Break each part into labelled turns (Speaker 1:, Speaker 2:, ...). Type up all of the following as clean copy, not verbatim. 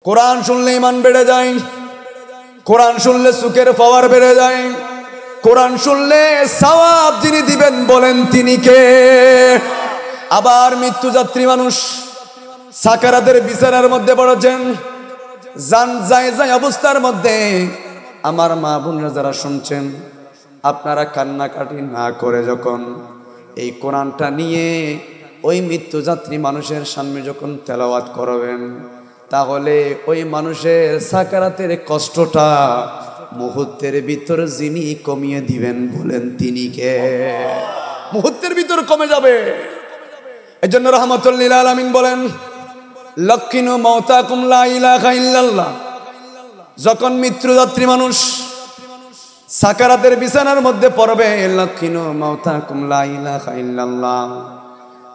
Speaker 1: কোরআন শুনলে ঈমান বেড়ে যায়, কোরআন শুনলে সুখের পাওয়ার বেড়ে যায়, কোরআন শুনলে সওয়াব যিনি দিবেন বলেন তিনি কে? আবার মৃত্যুযাত্রী মানুষ সাকারাতের বিছানার মধ্যে পড়েছেন, জান যায় যায় অবস্থার মধ্যে আমার মা বোনরা যারা শুনছেন, আপনারা কান্নাকাটি না করে যখন এই কোরআনটা নিয়ে ওই মৃত্যুযাত্রী মানুষের সামনে যখন তেলাওয়াত করবেন, তাহলে ওই মানুষের সাকারাতের কষ্টটা মুহূর্তের ভিতর যিনি কমিয়ে দিবেন বলেন তিনি কে? মুহূর্তের ভিতর কমে যাবে। এই জন্য রাহমাতুল লিল আলামিন বলেন, লাকিনু মাউতাকুম লা ইলাহা ইল্লাল্লাহ। যখন মৃত্যুযাত্রী মানুষ সাকারাতের বিছানার মধ্যে পড়বে, লাকিনু মাউতাকুম লা ইলাহা ইল্লাল্লাহ,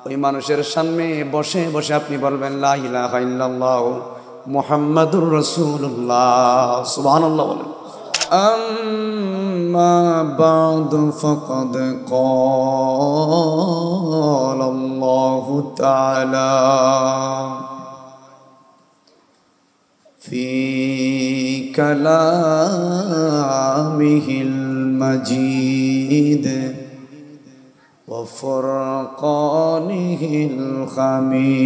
Speaker 1: ওই মানুষের সামনে বসে বসে আপনি বলবেন লা ইলাহা ইল্লাল্লাহ মুহাম্মাদুর রাসূলুল্লাহ। সুবহানাল্লাহ বলেন। আম্মা বা'দু ফাকাদ ক্বালা আল্লাহু তাআলা ফি কালামিহিল মাজিদ وفرقانه الحميد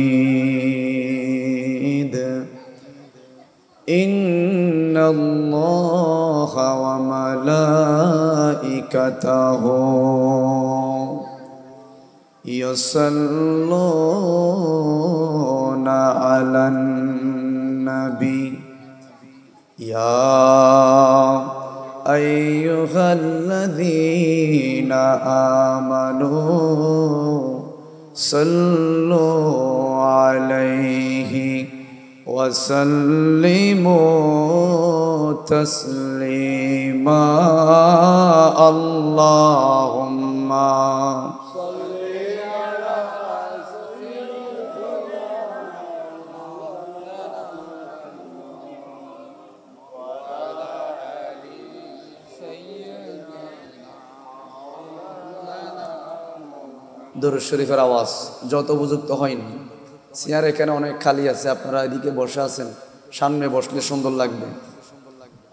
Speaker 1: إن الله وملائكته يصلون على النبي يا أيها الذين آمنوا صلوا عليه وسلموا تسليما اللهم দরুদ শরীফের আওয়াজ যত উপযুক্ত হয়নি। চেয়ার এখানে অনেক খালি আছে, আপনারা এদিকে বসে আছেন, সামনে বসলে সুন্দর লাগবে।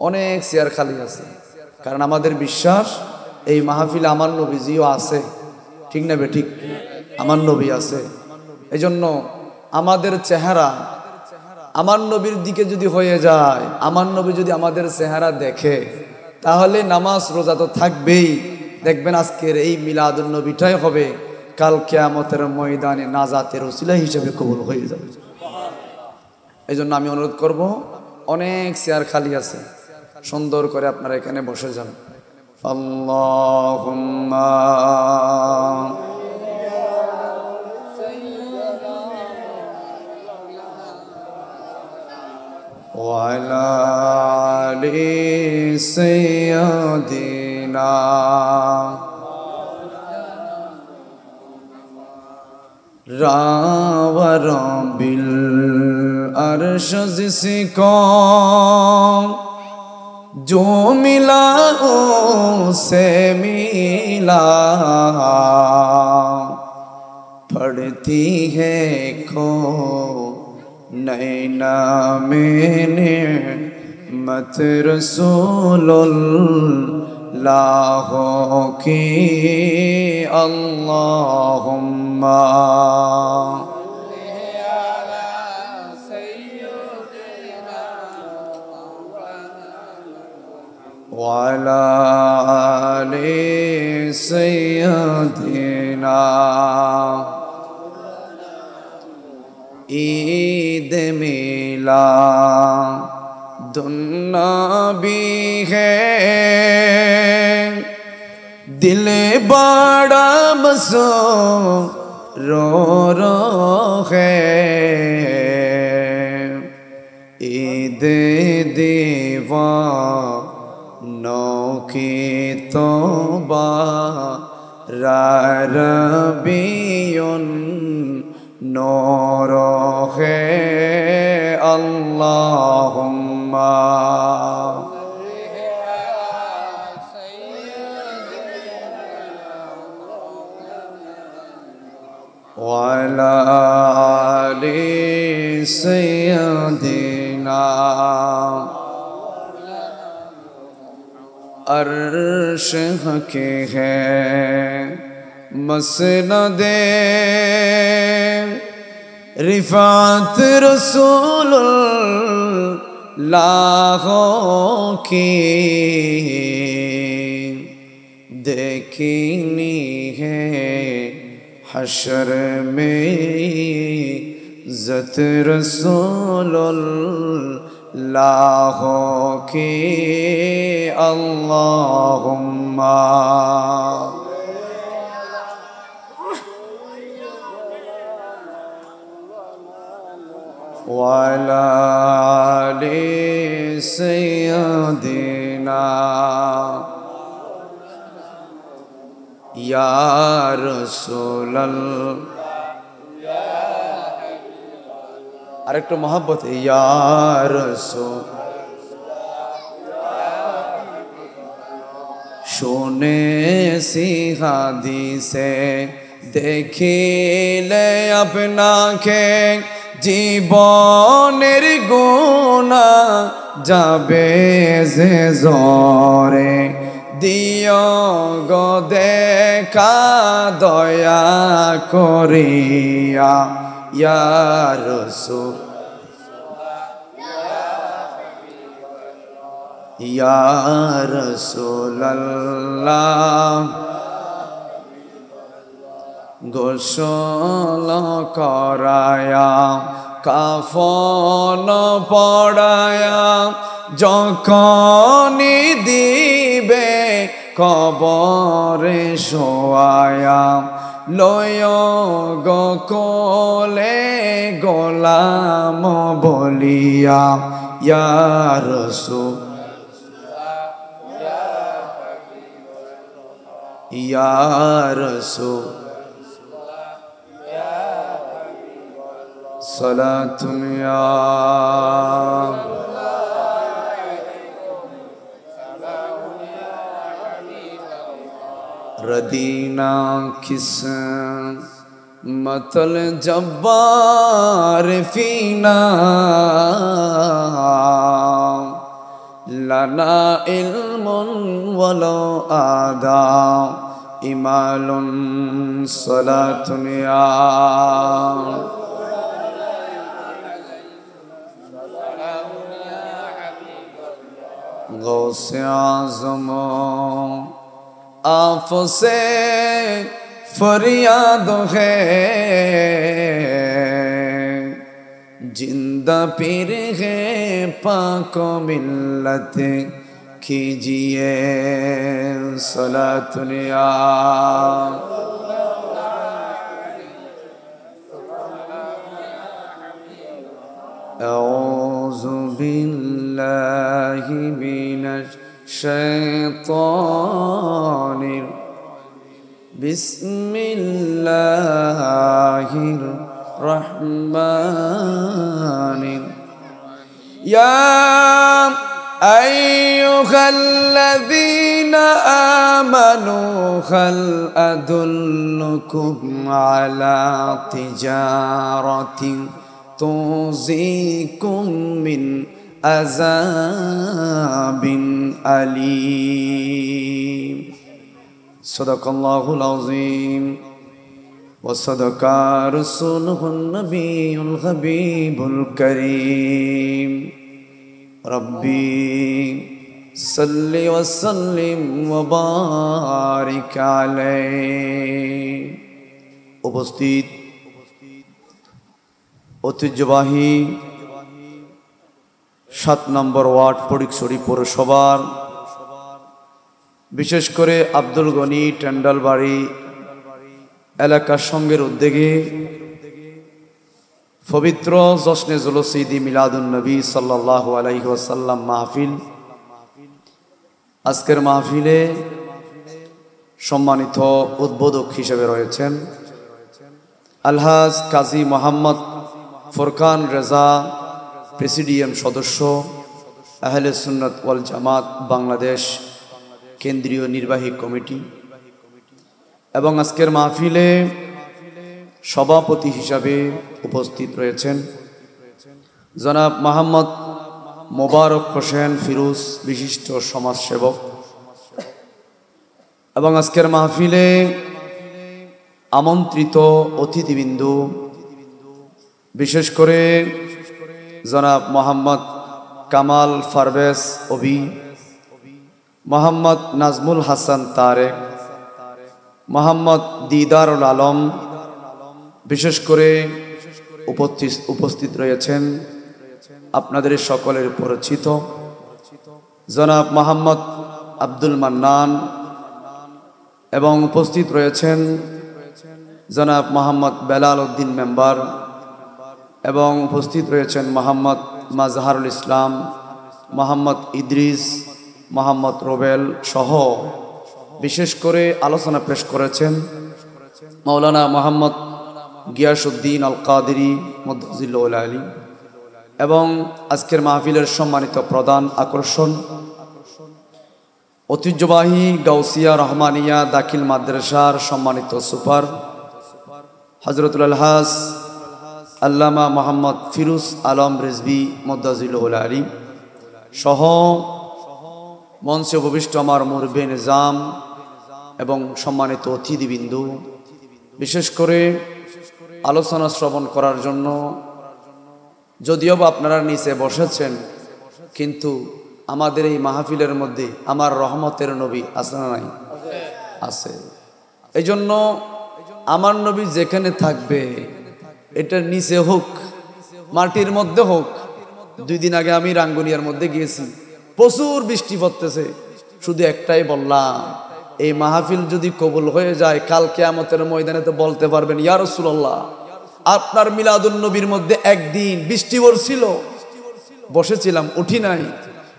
Speaker 1: অনেক চেয়ার খালি আছে, কারণ আমাদের বিশ্বাস এই মাহফিলে আমার নবীজিও আছে, ঠিক না ঠিক? আমার নবী আছে। এই জন্য আমাদের চেহারা আমার নবীর দিকে যদি হয়ে যায়, আমার নবী যদি আমাদের চেহারা দেখে, তাহলে নামাজ রোজা তো থাকবেই। দেখবেন আজকের এই মিলাদুন নবীটাই হবে কাল কিয়ামতের ময়দানে নাজাতের ওসিলা হিসেবে কবুল হয়ে যাবে। এই জন্য আমি অনুরোধ করব, অনেক চেয়ার খালি আছে, সুন্দর করে আপনারা এখানে বসে যান। আল্লাহুম্মা ওয়া আলা আলি সাইয়্যিদিনা रावर बिल अर्श जिसको जो मिला उसे मिला, पढ़ती है खो नैना मैंने मत रसूलुल्लाह की अल्लाहुम्मा वाला आले सय्यदिना। ईद मिला दुन्नबी है, दिल बड़ा बसो रो रो है, ईद दीवा नौ की तौबा रबियुन नूर है अल्लाहुम्मा वाला आले सय्यदिना। मदीना अर्श हके है मसनदे रिफात रसूलुल्लाह की देखनी है हशर में इज़्ज़त रसूलुल्लाह की अल्लाहुम्मा वाला आले सय्यदिना या रसूलल्लाह আরেকটু मोहब्बत या रसूल শুনে সি হাদিসে দেখিলে আপনাকে জীবনের গুনাহ যাবে যে জরে দিও গো দেখা দয়া করিয়া ইয়া রাসূল ইয়া রাসূলুল্লাহ গোসল করায়া কাফন পড়ায়া যখনই দিবে কবরে শোয়ায়া লয় গো কোলে গোলাম বলিয়া ইয়া রাসূল ইয়া রাসূল সালাতুন ইয়া रदीना किस मतल जब्बार फीना लना इल्मुन वलो आदा इमालुन सलातुन या गौसे आज़म आपसे फरियाद है जिंदा पीर है पाक मिल्लत कीजिए सलातुन या औज़ु बिल्लाहि मिनश शैतानिर बिस्मिल्लाहिर रहमानिर या अय्युहल्लज़ीना आमनू हल अदुल्लुकुम अला तिजारतिन तुज़ीकुम मिन अज़ाबिन अलीम सदक़ल्लाहुल अज़ीम व सदक़ा रसूलुहुन नबियुल हबीबुल करीम रब्बी सल्लि व सल्लिम व बारिक अलैहि। उपस्थित ঐতিহ্যবাহী ৭ নম্বর ওয়ার্ড ফটিকছড়ি পৌরসভার বিশেষ করে আব্দুল গনি টেন্ডালবাড়ি এলাকার সঙ্গের উদ্যোগে পবিত্র জশ্নে জুলুস ঈদ মিলাদুন নবী সাল্লাল্লাহু আলাইহি ওয়াসাল্লাম মাহফিল। আজকের মাহফিলে সম্মানিত উদ্বোধক হিসেবে রয়েছেন আলহাজ কাজী মোহাম্মদ ফুরকান রেজা, প্রেসিডিয়াম সদস্য আহলে সুন্নাত ওয়াল জামাত বাংলাদেশ কেন্দ্রীয় নির্বাহী কমিটি, এবং আজকের মাহফিলে সভাপতি হিসাবে উপস্থিত রয়েছেন জনাব মোহাম্মদ মোবারক হোসেন ফিরোজ বিশিষ্ট সমাজসেবক এবং আজকের মাহফিলে আমন্ত্রিত অতিথিবৃন্দু, বিশেষ করে জনাব মোহাম্মদ কামাল পারভেজ অভি, মোহাম্মদ নাজমুল হাসান তারেক, মোহাম্মদ দিদারুল আলম, বিশেষ করে উপস্থিত রয়েছেন আপনাদের সকলের পরিচিত জনাব মোহাম্মদ আব্দুল মান্নান, এবং উপস্থিত রয়েছেন জনাব মোহাম্মদ বেলাল উদ্দিন মেম্বার, এবং উপস্থিত রয়েছেন মোহাম্মদ মাজহারুল ইসলাম, মোহাম্মদ ইদ্রিস, মোহাম্মদ রোবেল সহ বিশেষ করে আলোচনা পেশ করেছেন মাওলানা মোহাম্মদ গিয়াসউদ্দিন আল কাদেরী মুদ্দাজিল্লাহুল আলী, এবং আজকের মাহফিলের সম্মানিত প্রধান আকর্ষণ ঐতিহ্যবাহী গাউসিয়া রহমানিয়া দাখিল মাদ্রাসার সম্মানিত সুপার হযরতুল আলহাজ আল্লামা মোহাম্মদ ফিরোজ আলম রিজভী মুদ্দাজিল্লাহুল আলী সহ মঞ্চে উপবিষ্ট আমার মুরব্বি নিজাম এবং সম্মানিত অতিথিবৃন্দু, বিশেষ করে আলোচনা শ্রবণ করার জন্য যদিও বা আপনারা নিচে বসেছেন, কিন্তু আমাদের এই মাহফিলের মধ্যে আমার রহমতের নবী আছে না নাই? আছে। এই জন্য আমার নবী যেখানে থাকবে, এটা নিচে হোক মাটির মধ্যে হোক। 2 দিন আগে আমি রাঙ্গুনিয়ার মধ্যে গিয়েছি, প্রচুর বৃষ্টি পড়তেছে। শুধু একটাই বললাম, এই মাহফিল যদি কবুল হয়ে যায়, কাল কিয়ামতের ময়দানে তো বলতে পারবেন, ইয়া রাসূলুল্লাহ আপনার মিলাদুন নবীর মধ্যে একদিন বৃষ্টি পড়ছিল, বসেছিলাম, উঠি নাই।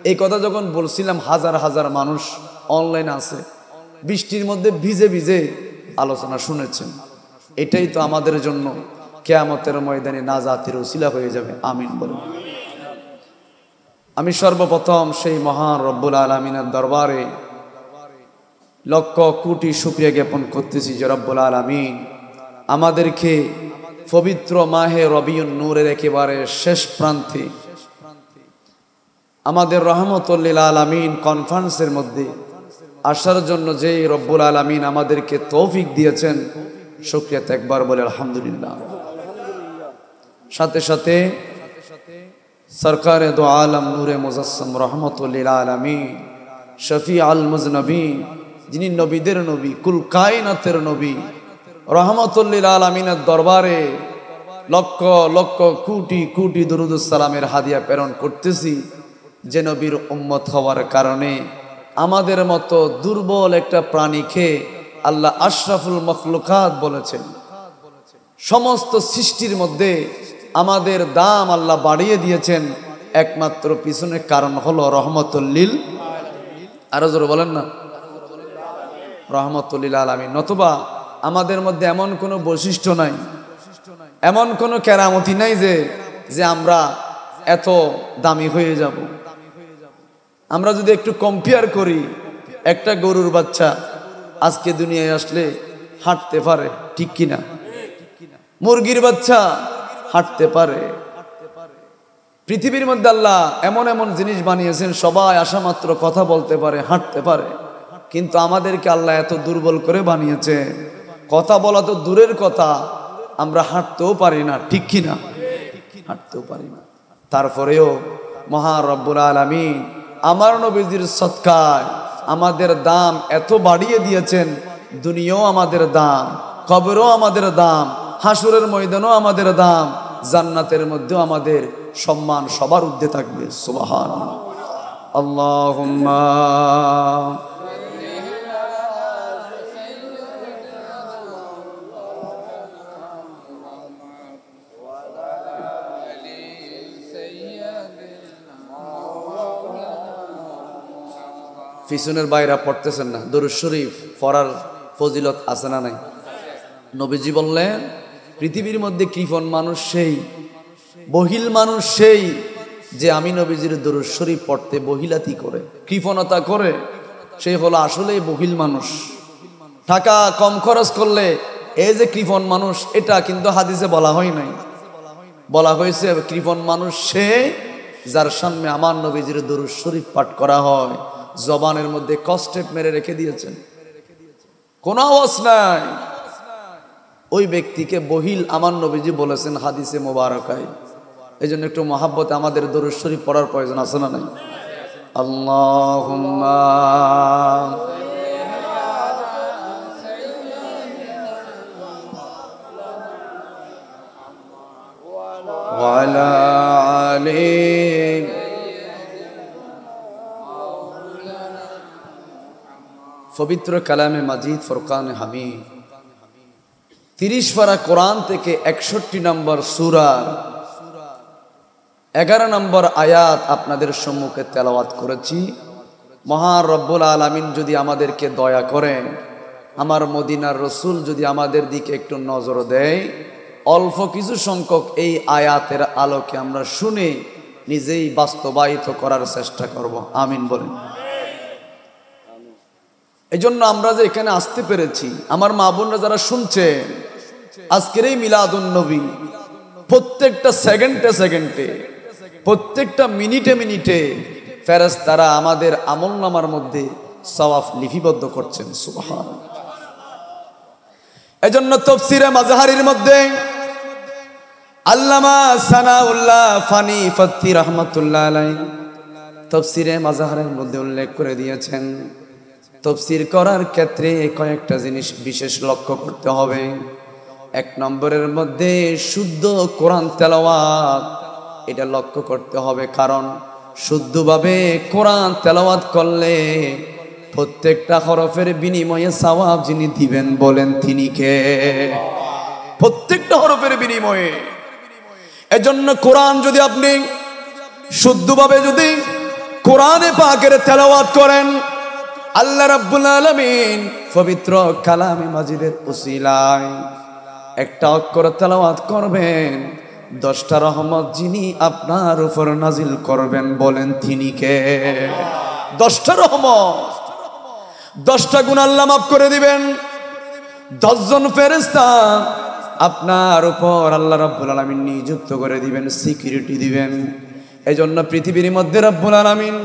Speaker 1: এই কথা যখন বলছিলাম, হাজার হাজার মানুষ অনলাইন আছে, বৃষ্টির মধ্যে ভিজে ভিজে আলোচনা শুনেছেন। এটাই তো আমাদের জন্য কিয়ামতের ময়দানে নাজাতের উসিলা হয়ে যাবে। আমিন বলুন। আমি সর্বপ্রথম সেই মহান রব্বুল আলামিনের দরবারে লক্ষ কোটি শুকরিয়া জ্ঞাপন করতেছি যে রব্বুল আলামিন আমাদেরকে পবিত্র মাহে রবিউন নূরের একেবারে শেষ প্রান্তে আমাদের রহমতুল লিল আলামিন কনফারেন্সের মধ্যে আসার জন্য যে রব্বুল আলামিন আমাদেরকে তৌফিক দিয়েছেন, শুকরিয়া একবার বলে আলহামদুলিল্লাহ। সাথে সাথে সরকারে দো আলম নূরে মুজাসসাম রহমতুল লিল আলামিন শফি আল মুজনবিন, যিনি নবীদের নবী, কুল কায়নাতের নবী, রহমতুল লিল আলামিনের দরবারে লক্ষ লক্ষ কোটি কোটি দুরূদ সালামের হাদিয়া প্রেরণ করতেছি, যে নবীর উম্মত হওয়ার কারণে আমাদের মতো দুর্বল একটা প্রাণীকে আল্লাহ আশরাফুল মখলুকাত বলেছেন। সমস্ত সৃষ্টির মধ্যে আমাদের দাম আল্লাহ বাড়িয়ে দিয়েছেন, একমাত্র পিছনের কারণ হলো রহমতুল লিল, আরো জোরে বলেন না, রহমতুল লিল আলামিন। নতুবা আমাদের মধ্যে এমন কোনো বৈশিষ্ট্য নাই, এমন কোনো কেরামতি নাই যে আমরা এত দামি হয়ে যাব। আমরা যদি একটু কম্পেয়ার করি, একটা গরুর বাচ্চা আজকে দুনিয়ায় আসলে হাঁটতে পারে, ঠিক কিনা? মুরগির বাচ্চা হাঁটতে পারে। পৃথিবীর মধ্যে আল্লাহ এমন এমন জিনিস বানিয়েছেন, সবাই আসা মাত্র কথা বলতে পারে, হাঁটতে পারে, কিন্তু আমাদেরকে আল্লাহ এত দুর্বল করে বানিয়েছে, কথা বলা তো দূরের কথা, আমরা হাঁটতেও পারি না, ঠিক কিনা? হাঁটতেও পারি না। তারপরেও মহান রব্বুল আলামিন আমার নবীজির সদকায় আমাদের দাম এত বাড়িয়ে দিয়েছেন, দুনিয়াও আমাদের দাম, কবরও আমাদের দাম, হাসুরের ময়দানও আমাদের দাম, জান্নাতের মধ্যেও আমাদের সম্মান সবার ঊর্ধ্বে থাকবে। সুবহানাল্লাহ। আল্লাহুম্মা পিছনের বাইরা পড়তেছেন না, দরুদ শরীফ পড়ার ফজিলত আছে না নাই? নবীজি বললেন, পৃথিবীর মধ্যে কৃপণ মানুষ সেই, বহিল মানুষ সেই যে আমি নবীজির দরুদ শরীফ পড়তে বহিলাতি করে, কৃপণতা করে, সে হলো আসলেই বহিল মানুষ। টাকা কম খরচ করলে এই যে কৃপণ মানুষ, এটা কিন্তু হাদিসে বলা হয় নাই। বলা হয়েছে কৃপণ মানুষ সে যার সামনে আমার নবীজির দরুদ শরীফ পাঠ করা হয়, জবানের মধ্যে কষ্টেপ মেরে রেখে দিয়েছেন, কোনো আওয়াজ নাই। ওই ব্যক্তিকে বহিল আমার নবীজি বলেছেন হাদিসে মোবারকায়। এই জন্য একটু মহাব্বতে আমাদের দরুদ শরীফ পড়ার প্রয়োজন আছে না নাই? আল্লাহুম্মা ওয়া আলা আলি পবিত্র কালামে মাজিদ ফুরকান হামিদ 30 পারা কোরআন থেকে 61 নম্বর সূরার 11 নম্বর আয়াত আপনাদের সম্মুখে তেলাওয়াত করেছি। মহান রব্বুল আলামিন যদি আমাদেরকে দয়া করেন, আমার মদিনার রসুল যদি আমাদের দিকে একটু নজর দেয়, অল্প কিছু সংখ্যক এই আয়াতের আলোকে আমরা শুনে নিজেই বাস্তবায়িত করার চেষ্টা করব। আমিন বলেন। এই জন্য আমরা যে এখানে আসতে পেরেছি, আমার মা বোনরা যারা শুনছেন আজকের এই মিলাদুন নবী, প্রত্যেকটা সেকেন্ডে সেকেন্ডে, প্রত্যেকটা মিনিটে মিনিটে ফেরেশতারা আমাদের আমলনামার মধ্যে সওয়াব লিপিবদ্ধ করছেন। সুবহানাল্লাহ। এজন্য তাফসীরে মাযহারির মধ্যে আল্লামা সানাউল্লাহ ফানি ফাত্তি রাহমাতুল্লাহ আলাইহি তাফসীরে মাযহারের মধ্যে উল্লেখ করে দিয়েছেন, তাফসীর করার ক্ষেত্রে কয়েকটা জিনিস বিশেষ লক্ষ্য করতে হবে। 1 নম্বরের মধ্যে শুদ্ধ কোরআন তেলাওয়াত, এটা লক্ষ্য করতে হবে। কারণ শুদ্ধভাবে কোরআন তেলাওয়াত করলে প্রত্যেকটা হরফের বিনিময়ে সওয়াব যিনি দিবেন বলেন তিনি কে? প্রত্যেকটা হরফের বিনিময়ে। এজন্য কোরআন যদি আপনি শুদ্ধভাবে যদি কোরআনে পাকের তেলাওয়াত করেন, আল্লাহ রাব্বুল আলামিন পবিত্র কালামে মাজিদের উসিলায় একটা অক্ষর তেলাওয়াত করবেন, 10টা রহমত যিনি আপনার উপর নাজিল করবেন বলেন তিনি কে? 10টা রহমত, 10টা গুনাহ আল্লাহ মাফ করে দিবেন। 10 জন ফেরেশতা আপনার উপর আল্লাহ রাব্বুল আলামিন নিযুক্ত করে দিবেন, সিকিউরিটি দিবেন। এজন্য পৃথিবীর মধ্যে রাব্বুল আলামিন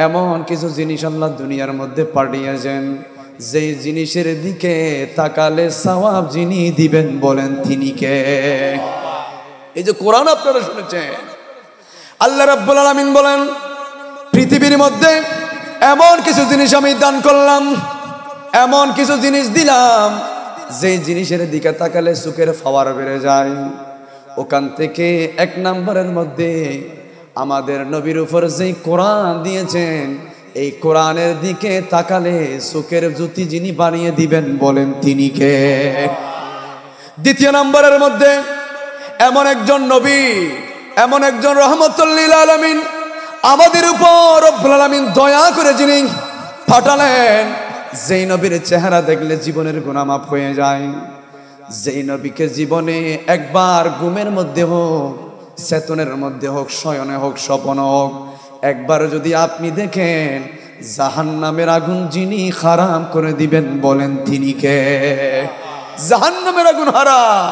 Speaker 1: এমন কিছু জিনিস আল্লাহ দুনিয়ার মধ্যে পাঠিয়েছেন, যেই জিনিসের দিকে তাকালে সওয়াব যিনি দিবেন বলেন তিনি কে? এই যে কোরআন আপনারা শুনেছেন, আল্লাহ রাব্বুল আলামিন বলেন পৃথিবীর মধ্যে এমন কিছু জিনিস আমি দান করলাম, এমন কিছু জিনিস দিলাম, যেই জিনিসের দিকে তাকালে চোখের পাওয়ার বেড়ে যায়। ওখান থেকে 1 নম্বরের মধ্যে আমাদের নবীর উপর যেই কোরআন দিয়েছেন, এই কোরআনের দিকে তাকালে চোখের জ্যোতি যিনি বানিয়ে দিবেন বলেন তিনি কে? 2 নম্বরের মধ্যে এমন একজন নবী, এমন একজন রহমতুল লিল আলামিন আমাদের উপর রব্বুল আলামিন দয়া করে যিনি পাঠালেন, যেই নবীর চেহারা দেখলে জীবনের গুনাহ মাফ হয়ে যায়। যেই নবীকে জীবনে একবার ঘুমের মধ্যে হোক, চেতনের মধ্যে হোক, শয়নে হোক, স্বপ্ন হোক, একবার যদি আপনি দেখেন, জাহান্নামের আগুন যিনি হারাম করে দিবেন বলেন তিনি কে? জাহান্নামের আগুন হারাম।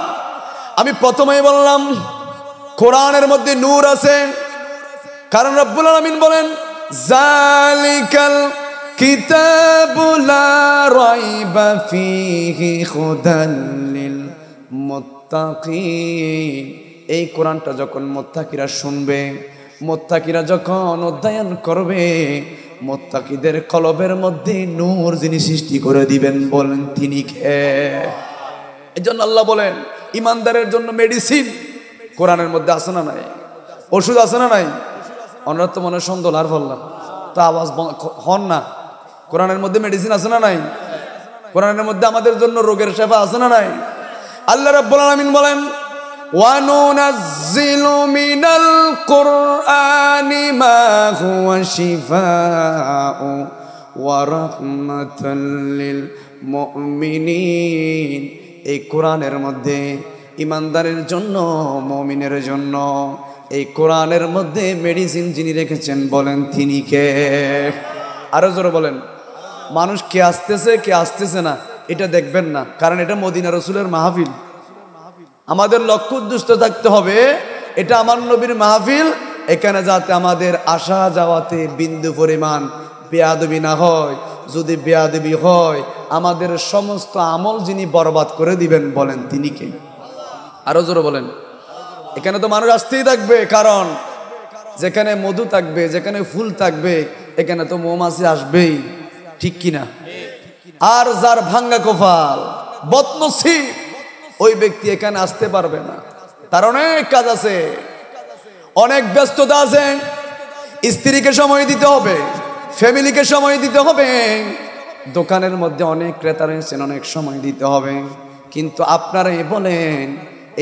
Speaker 1: আমি প্রথমেই বললাম কোরআনের মধ্যে নূর আছে, কারণ রব্বুল আলামিন বলেন জালিকাল কিতাবু লা রাইবা ফীহি হুদাল লিল মুত্তাকিন। এই কোরআনটা যখন মুত্তাকিরা শুনবে, মুত্তাকিরা যখন অধ্যয়ন করবে, মুত্তাকিদের কলবের মধ্যে নূর যিনি সৃষ্টি করে দিবেন বলেন তিনি কে? এজন্য আল্লাহ বলেন ইমানদারের জন্য মেডিসিন কোরআনের মধ্যে আছে না নাই? ওষুধ আছে না নাই? আমরা তো মনে সন্দেহ আর বললাম তো আওয়াজ হন না। কোরআনের মধ্যে মেডিসিন আছে না নাই? কোরআনের মধ্যে আমাদের জন্য রোগের শেফা আছে না নাই? আল্লাহ রাব্বুল আলামিন বলেন ওয়া নুনাজ্জিলু মিনাল কুরআনি মা হুয়া শিফাউ ওয়া রাহমাতাল লিল মুমিনিন। এই কোরআনের মধ্যে ইমানদারের জন্য, মুমিনের জন্য এই কোরআনের মধ্যে মেডিসিন যিনি রেখেছেন বলেন তিনি কে? আরো জোরে বলেন। মানুষ কে আসতেছে কে আসতেছে না এটা দেখবেন না, কারণ এটা মদিনা রসুলের মাহফিল। আমাদের লক্ষ্য উদ্দেশ্য থাকতে হবে এটা আমার নবীর মাহফিল, এখানে যাতে আমাদের আসা যাওয়াতে বিন্দু পরিমাণ বেয়াদবি না হয়। যদি বেয়াদবি হয় আমাদের সমস্ত আমল যিনি বরবাদ করে দিবেন বলেন তিনি কে? আরো জোরে বলেন। এখানে তো মানুষ আসতেই থাকবে, কারণ যেখানে মধু থাকবে, যেখানে ফুল থাকবে, এখানে তো মৌমাছি আসবেই, ঠিক কিনা? আর যার ভাঙ্গা কপাল, বদনসিব, ওই ব্যক্তি এখানে আসতে পারবে না। তার অনেক কাজ আছে, অনেক ব্যস্ততা আছে। স্ত্রীকে সময় দিতে হবে, ফ্যামিলিকে সময় দিতে হবে, দোকানের মধ্যে অনেক ক্রেতা রয়েছেন, অনেক সময় দিতে হবে। কিন্তু আপনারাই বলেন,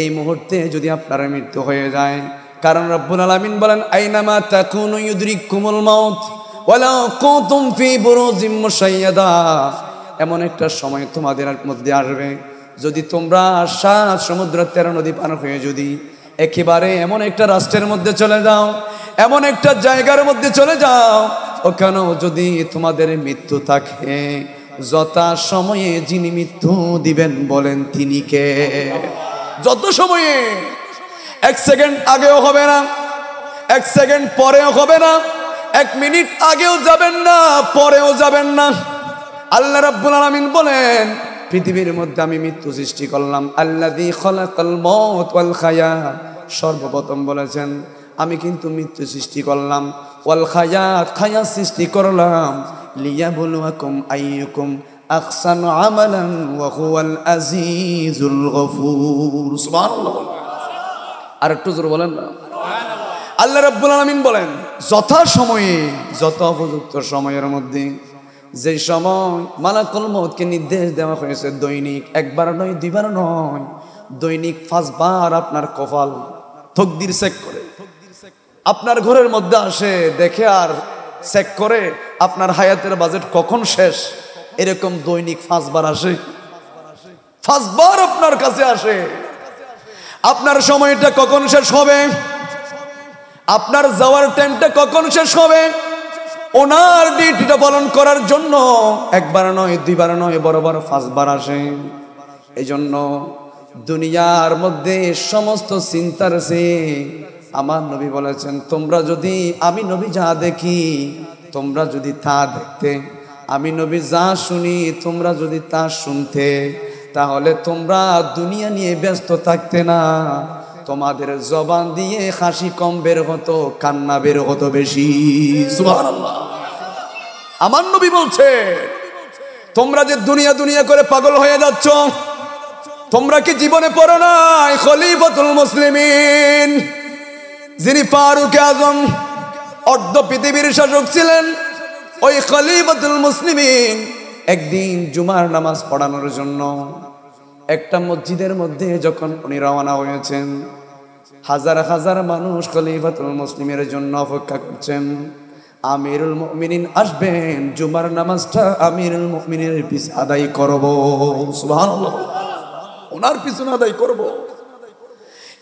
Speaker 1: এই মুহূর্তে যদি আপনার মৃত্যু হয়ে যায়, কারণ রব্বুল আলামিন বলেন আইনামা তাকুনু ইউদরিকুমুল মাউত ওয়ালাউ কুনতুম ফি বুরুজিম মুশাইয়াদা, এমন একটা সময় তোমাদের মধ্যে আসবে, যদি তোমরা 7 সমুদ্র 13 নদী পার হয়ে যদি একেবারে এমন একটা রাষ্ট্রের মধ্যে চলে যাও, এমন একটা জায়গার মধ্যে চলে যাও, ওখানেও যদি তোমাদের মৃত্যু থাকে, যথা সময়ে যিনি মৃত্যু দিবেন বলেন তিনি কে? যত সময়ে, 1 সেকেন্ড আগেও হবে না, 1 সেকেন্ড পরেও হবে না, 1 মিনিট আগেও যাবেন না, পরেও যাবেন না। আল্লাহ রাব্বুল আলামিন বলেন, পৃথিবীর মধ্যে আমি মৃত্যু সৃষ্টি করলাম, আল্লাযী খালাকাল মাউত ওয়াল হায়াত, সর্বপ্রথম বলেছেন আমি কিন্তু মৃত্যু সৃষ্টি করলাম, ওয়াল হায়াত, হায়াত সৃষ্টি করলাম, লিয়াবলুয়াকুম আইয়ুকুম আহসানু আমালান ওয়া হুয়াল আজিজুল গফুর। সুবহানাল্লাহ। আর একটু জোরে বলেন না সুবহানাল্লাহ। আল্লাহ রাব্বুল আলামিন বলেন, যথা সময়ে, যত উপযুক্ত সময়ের মধ্যে, যে সময় মালাকুল মউতকে নির্দেশ দেওয়া হয়েছে দৈনিক, একবার নয়, দুইবার নয়, দৈনিক 5 বার আপনার কপাল তকদির চেক করে আপনার ঘরের মধ্যে আসে, দেখে আর চেক করে আপনার হায়াতের বাজেট কখন শেষ, এরকম দৈনিক 5 বার আসে, 5 বার আপনার কাছে আসে। আপনার সময়টা কখন শেষ হবে, আপনার যাওয়ার টাইমটা কখন শেষ হবে, ওনার ডিউটিটা পালন করার জন্য একবার নয়, দুইবার নয়, বরাবর 5 বার আসে। এই জন্য দুনিয়ার মধ্যে সমস্ত চিন্তার চেয়ে আমার নবী বলেছেন, তোমরা যদি আমি নবী যা দেখি তোমরা যদি তা দেখতে, আমি নবী যা শুনি তোমরা যদি তা শুনতে, তাহলে তোমরা দুনিয়া নিয়ে ব্যস্ত থাকতে না, তোমাদের জবান দিয়ে হাসি কম বের হতো, কান্না বের হতো বেশি। সুবহানাল্লাহ। আমার নবী বলছে, তোমরা যে দুনিয়া দুনিয়া করে পাগল হয়ে যাচ্ছ, তোমরা কি জীবনে পড়ো নাই খলিফাতুল মুসলিমিন, যিনি ফারুক আজম, অর্ধ পৃথিবীর শাসক ছিলেন, ওই খলিফাতুল মুসলিমিন একদিন জুমার নামাজ পড়ানোর জন্য একটা মসজিদের মধ্যে যখন উনি রওনা হয়েছেন, হাজার হাজার মানুষ খলিফাতুল মুসলিমের জন্য অপেক্ষা করছেন। আমিরুল মুমিনিন আসবেন, জুমার নামাজটা আমিরুল মুমিনের পিছে আদায় করব। সুবহানাল্লাহ। ওনার পিছনে আদায় করব।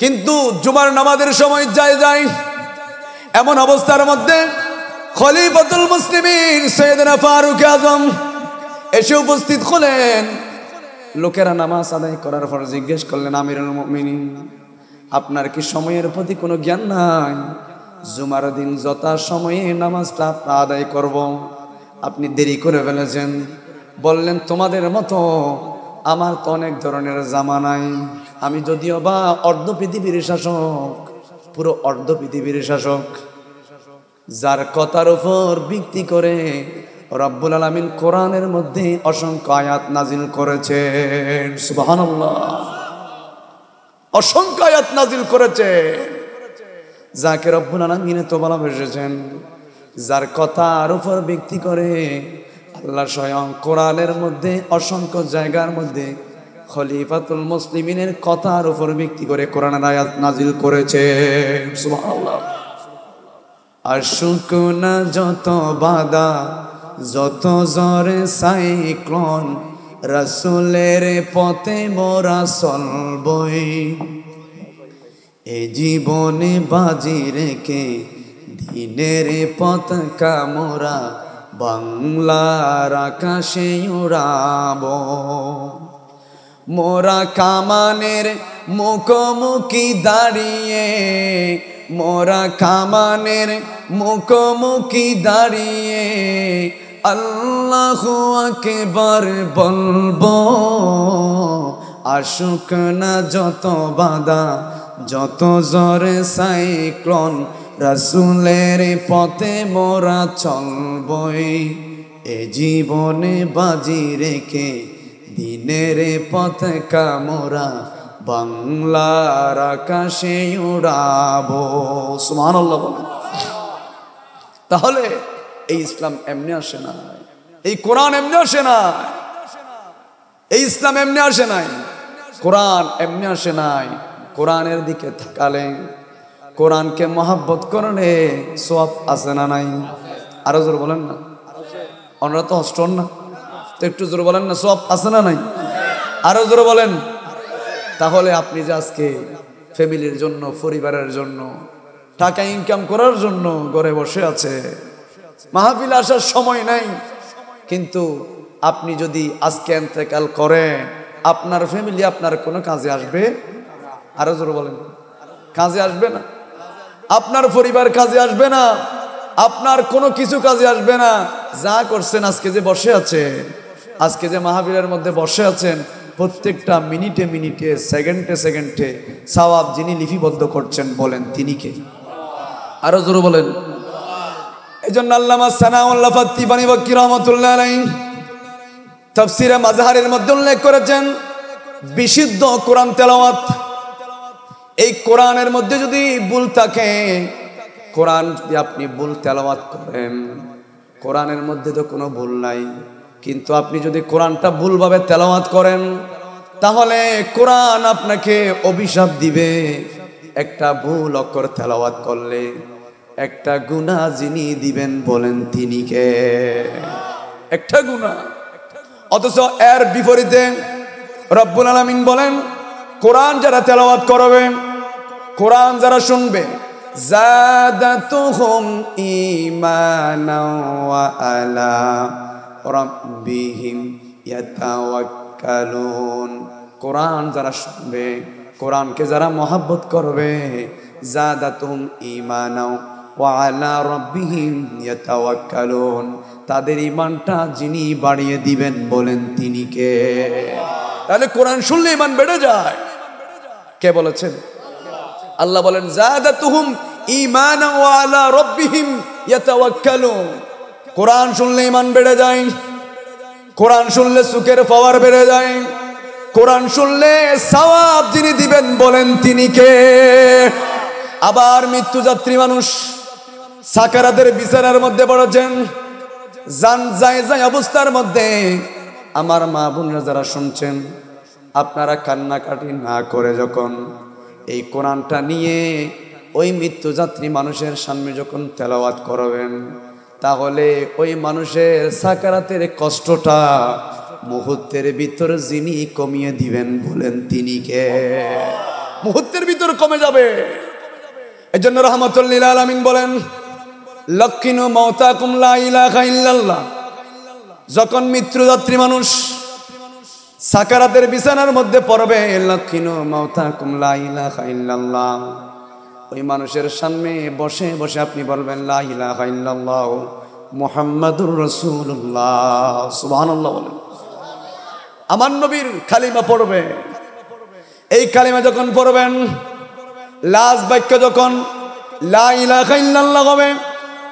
Speaker 1: কিন্তু জুমার নামাজের সময় যায় এমন অবস্থার মধ্যে খলিফাতুল মুসলিমিন সাইয়েদনা ফারুক আজম এসে উপস্থিত হলেন। লোকেরা নামাজ আদায় করার পর জিজ্ঞেস করলেন, আমিরুল মুমিনিন, আপনার কি সময়ের প্রতি কোনো জ্ঞান নাই? জুমার দিন যথা সময়ে নামাজটা আদায় করব, আপনি দেরি করে ফেলেছেন। বললেন, তোমাদের মতো আমার তো অনেক ধরনের জামা নাই, আমি যদিও বা অর্ধ পৃথিবীর শাসক, পুরো অর্ধ পৃথিবীর শাসক, যার কথার উপর ভিত্তি করে রব্বুল আলামিন কোরআনের মধ্যে অসংখ্য আয়াত নাজিল করেছেন। সুবহানাল্লাহ। অসংখ্য আয়াত নাজিল করেছেন, যাকে রব্বুল আলামিন তো ভালোবেসেছেন, যার কথার উপর ভিত্তি করে আল্লাহ স্বয়ং কোরআনের মধ্যে অসংখ্য জায়গার মধ্যে খলিফাতুল মুসলিমিনের কথার উপর ভিত্তি করে কোরআনের আয়াত নাজিল করেছেন। সুবহানাল্লাহ। আসুক না যত বাধা, যত ঝড় সাইক্লোন, রাসূলের পথে মোরা চলবই, এ জীবনে বাজি রেখে দিনের পতাকা মোরা বাংলার আকাশে উড়াব। মোরা কামানের মুখোমুখি দাঁড়িয়ে মোরা কামানের মুখোমুখি দাঁড়িয়ে আল্লাহু আকবার বলবো। আসুক না যত বাধা, যত জোরে সাইক্লোন, রাসূলের পথে মোরা চলবই। এ জীবনে বাজি রেখে দিনের পতাকা মোরা বাংলার আকাশে উড়াবো। সুবহানাল্লাহ বলেন। তাহলে এই ইসলাম এমনি আসে না, এই কোরআন এমনি আসে না, এই ইসলাম এমনি আসে নাই, কোরআন এমনি আসে নাই। কোরআনের দিকে তাকালে, কোরআনকে মহব্বত করলে সওয়াব আছে না নাই? আরো জোর বলেন না, আমরা তো হস্টন না, তো একটু জোর বলেন না, সওয়াব আছে না নাই? আরো জোর বলেন। তাহলে আপনি যে আজকে ফ্যামিলির জন্য, পরিবারের জন্য টাকা ইনকাম করার জন্য ঘরে বসে আছে, মাহফিলে আসার সময় নাই, কিন্তু আপনি যদি আজকে ইন্তেকাল করেন, আপনার ফ্যামিলি আপনার কোনো কাজে আসবে? আরো জোরে বলেন, কাজে আসবে না। আপনার পরিবার কাজে আসবে না, আপনার কোনো কিছু কাজে আসবে না। যা করছেন, আজকে যে বসে আছে, আজকে যে মাহফিলের মধ্যে বসে আছেন, প্রত্যেকটা মিনিটে মিনিটে, সেকেন্ডে সেকেন্ডে সওয়াব যিনি লিপিবদ্ধ করছেন, বলেন তিনি কে? আরো জোরে বলেন। এই জন্য আল্লামা সানাউল্লাহ ফাত্তিবানী বক্কি রহমাতুল্লাহ আলাইহি তাফসীরে মাজহারের মধ্যে উল্লেখ করেছেন, বিশুদ্ধ কোরআন তেলাওয়াত। এই কোরআনের মধ্যে যদি ভুল থাকে, কোরআন যদি আপনি ভুল তেলাওয়াত করেন, কোরআনের মধ্যে তো কোনো ভুল নাই, কিন্তু আপনি যদি কোরআনটা ভুলভাবে তেলাওয়াত করেন, তাহলে কোরআন আপনাকে অভিশাপ দিবে। একটা ভুল অক্ষর তেলাওয়াত করলে একটা গুনাহ যিনি দিবেন, বলেন তিনি কে? একটা গুনাহ। অথচ এর বিপরীতে রব্বুল আলামিন বলেন, কোরআন যারা তেলাওয়াত করবে, কোরআন যারা শুনবে, যাদাতুহুম ঈমানাও ওয়া আলা রাব্বিহিম ইয়াতাওয়াক্কালুন। কোরআন যারা শুনবে, কোরআনকে যারা মহব্বত করবে, যাদাতুহুম ঈমানাও ওয়া আলা রাব্বিহিম ইয়াতাওয়াক্কালুন, তাদের ঈমানটা যিনি বাড়িয়ে দিবেন, বলেন তিনি কে? তাহলে কোরআন শুনলে ঈমান বেড়ে যায়। কে বলেছেন? আল্লাহ বলেন, যাদাতুহুম ঈমানা ওয়া আলা রাব্বিহিম ইয়াতাওয়াক্কালুন। কোরআন শুনলে ঈমান বেড়ে যায়, কোরআন শুনলে সুখের পাওয়ার বেড়ে যায়, কোরআন শুনলে সওয়াব যিনি দিবেন, বলেন তিনি কে? আবার মৃত্যুযাত্রী মানুষ সাকারাতের বিছানার মধ্যে পড়েছেন, জান যায় যায় অবস্থার মধ্যে, আমার মা বোনরা যারা শুনছেন, আপনারা কান্নাকাটি না করে যখন এই কোরআনটা নিয়ে ওই মৃত্যুযাত্রী মানুষের সামনে যখন তেলাওয়াত করবেন, তাহলে ওই মানুষের সাকারাতের কষ্টটা মুহূর্তের ভিতর যিনি কমিয়ে দিবেন, বলেন তিনি কে? মুহূর্তের ভিতর কমে যাবে। এজন্য রাহমাতুল লিল আলামিন বলেন, লাকিনু মাউতাকুম লা ইলাহা ইল্লাল্লাহ। যখন মৃত্যুযাত্রী মানুষ সাকারাতের বিছানার মধ্যে পড়বে, লাকিনু মাউতাকুম লা ইলাহা ইল্লাল্লাহ, ওই মানুষের সামনে বসে বসে আপনি বলবেন, লা ইলাহা ইল্লাল্লাহ মুহাম্মাদুর রাসূলুল্লাহ। সুবহানাল্লাহ বলেন। আমার নবীর কালিমা পড়বে। এই কালিমা যখন পড়বেন, লাস্ট বাক্য যখন লা ইলাহা ইল্লাল্লাহ হবে,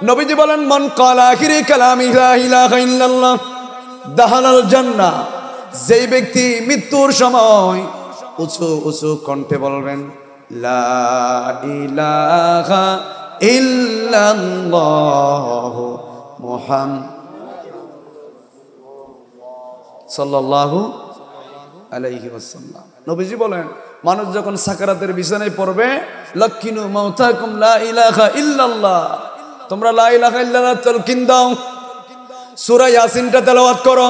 Speaker 1: নবীজি বলেন, মান ক্বালা আখিরি কালামি লা ইলাহা ইল্লাল্লাহ দাখালাল জান্নাহ। যেই ব্যক্তি মৃত্যুর সময় উঁচু উঁচু কণ্ঠে বলবেন, লা ইলাহা ইল্লাল্লাহ মুহাম্মাদ সাল্লাল্লাহু আলাইহি ওয়াসাল্লাম। নবীজি বলেন, মানুষ যখন সাকারাতের বিছানায় পড়বে, লাকিনু মাউতাকুম লা ইলাহা ইল্লাল্লাহ, তোমরা লা ইলাহা ইল্লাল্লাহ তালকিন দাও, সূরা ইয়াসিনটা তেলাওয়াত করো,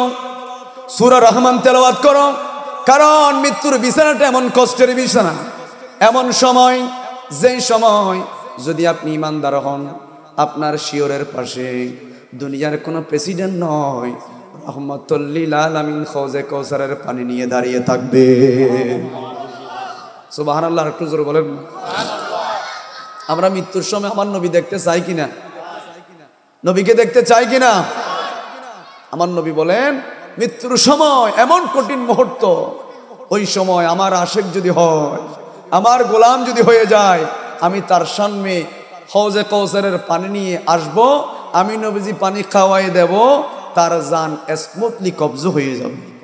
Speaker 1: সূরা রহমান তেলাওয়াত করো। কারণ মৃত্যুর বিছানাটা এমন কষ্টের বিছানা, এমন সময়, যেই সময় যদি আপনি ইমানদার হন, আপনার শিয়রের পাশে দুনিয়ার কোনো প্রেসিডেন্ট নয়, রহমাতুল লিল আলামিন খৌজে কৌসারের পানি নিয়ে দাঁড়িয়ে থাকবে। সুবহানাল্লাহ। একটু জোরে বলেন। আমরা মৃত্যুর সময় আমার নবী দেখতে চাই কিনা? নবীকে দেখতে চাই কিনা? আমার নবী বলেন মৃত্যুর সময় এমন কঠিন মুহূর্ত, ওই সময় আমার আশেক যদি হয়, আমার গোলাম যদি হয়ে যায়, আমি তার সামনে হৌজে কৌসারের পানি নিয়ে আসব, আমি নবীজি পানি খাওয়াই দেব, তার জান স্মুথলি কবজ হয়ে যাবে।